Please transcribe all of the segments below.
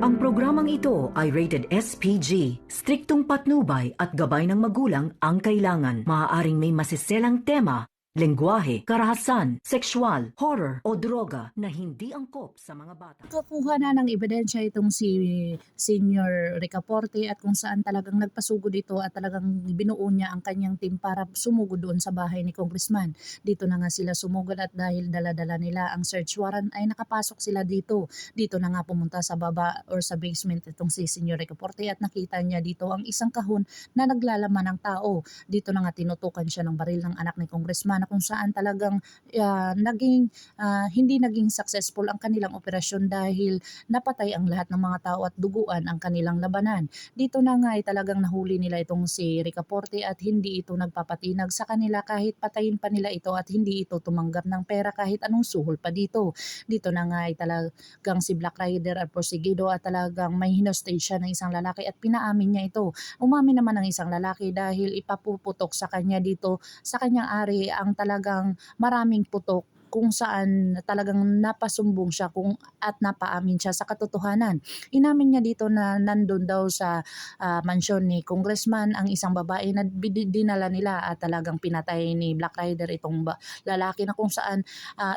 Ang programang ito ay rated SPG. Striktong patnubay at gabay ng magulang ang kailangan. Maaaring may masiselang tema, lengguwahe, karahasan, sexual, horror o droga na hindi angkop sa mga bata. Nakakuha na ng ebidensya itong si Senior Ricaporte at kung saan talagang nagpasugod ito at talagang binuo niya ang kanyang team para sumugod doon sa bahay ni Congressman. Dito na nga sila sumugod at dahil dala-dala nila ang search warrant ay nakapasok sila dito. Dito na nga pumunta sa baba or sa basement itong si Senior Ricaporte at nakita niya dito ang isang kahon na naglalaman ng tao. Dito na nga tinutukan siya ng baril ng anak ni Congressman na kung saan talagang hindi naging successful ang kanilang operasyon dahil napatay ang lahat ng mga tao at duguan ang kanilang labanan. Dito na nga ay talagang nahuli nila itong si Ricaporte at hindi ito nagpapatinag sa kanila kahit patayin pa nila ito at hindi ito tumanggap ng pera kahit anong suhol pa dito. Dito na nga ay talagang si Black Rider at porsigido at talagang may hinostage siya ng isang lalaki at pinaamin niya ito. Umamin naman ang isang lalaki dahil ipapuputok sa kanya dito sa kanyang ari ang talagang maraming putok kung saan talagang napasumbong siya at napaamin siya sa katotohanan. Inamin niya dito na nandun daw sa mansyon ni Congressman ang isang babae na dinala nila at talagang pinatay ni Black Rider itong lalaki na kung saan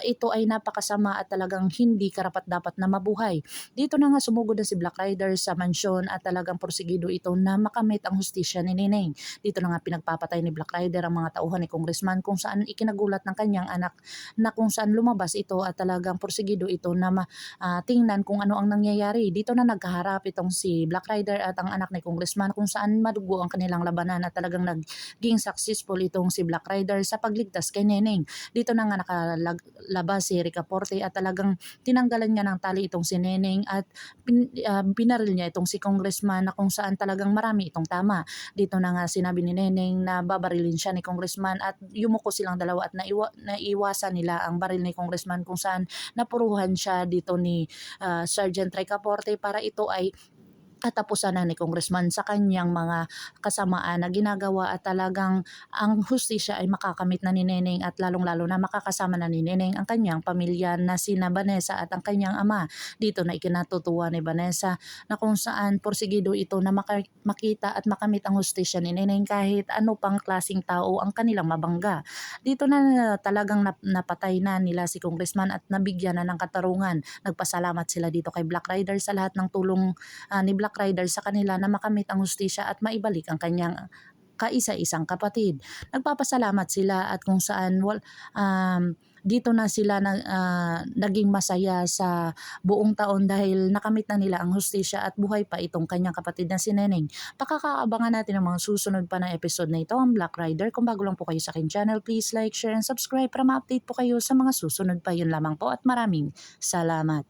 ito ay napakasama at talagang hindi karapat-dapat na mabuhay. Dito na nga sumugod na si Black Rider sa mansyon at talagang porsigido ito na makamit ang hustisya ni Neneng. Dito na nga pinagpapatay ni Black Rider ang mga tauhan ni Congressman kung saan ikinagulat ng kanyang anak na kung saan lumabas ito at talagang porsigido ito na tingnan kung ano ang nangyayari. Dito na nagkaharap itong si Black Rider at ang anak ni Congressman kung saan madugo ang kanilang labanan at talagang naging successful itong si Black Rider sa pagligtas kay Neneng. Dito na nga nakalabas si Ricaporte at talagang tinanggalan niya ng tali itong si Neneng at binaril niya itong si Congressman na kung saan talagang marami itong tama. Dito na nga sinabi ni Neneng na babarilin siya ni Congressman at yumuko silang dalawa at naiwasan nila ang baril ni Congressman kung saan napuruhan siya dito ni Sergeant Ricaporte para ito ay katapusan na ni Congressman sa kanyang mga kasamaan na ginagawa at talagang ang hustisya ay makakamit na ni Neneng at lalong-lalo na makakasama na ni Neneng ang kanyang pamilya na sina Vanessa at ang kanyang ama. Dito na ikinatutuwa ni Vanessa na kung saan porsigido ito na makita at makamit ang hustisya ni Neneng kahit ano pang klaseng tao ang kanilang mabangga. Dito na talagang napatay na nila si Congressman at nabigyan na ng katarungan. Nagpasalamat sila dito kay Black Rider sa lahat ng tulong ni Black Rider sa kanila na makamit ang hustisya at maibalik ang kanyang kaisa-isang kapatid. Nagpapasalamat sila at kung saan dito na sila naging masaya sa buong taon dahil nakamit na nila ang hustisya at buhay pa itong kanyang kapatid na si Neneng. Pakakaabangan natin ang mga susunod pa na episode na ito, ang Black Rider. Kung bago lang po kayo sa akin channel, please like, share, and subscribe para ma-update po kayo sa mga susunod pa. Yun lamang po at maraming salamat.